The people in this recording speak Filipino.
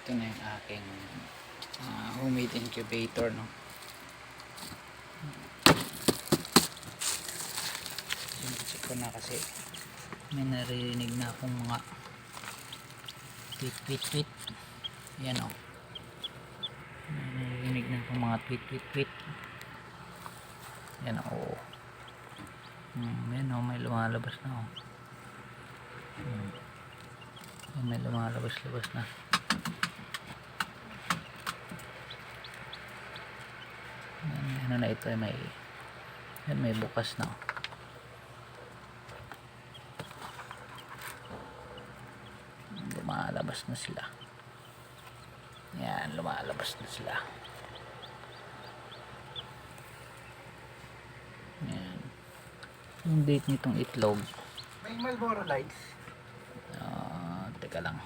ito na yung aking homemade incubator, no. Check ko na kasi may naririnig na akong mga tweet tweet tweet. Yan, o, may naririnig na akong mga tweet tweet tweet. Yan, o. Yan, o, may lumalabas na, o. May lumalabas-labas na. Ano na ito, may bukas na, o. Lumalabas na sila. Yan, lumalabas na sila. Yan. Yung date nitong itlog. May Marlboro lights. Teka lang.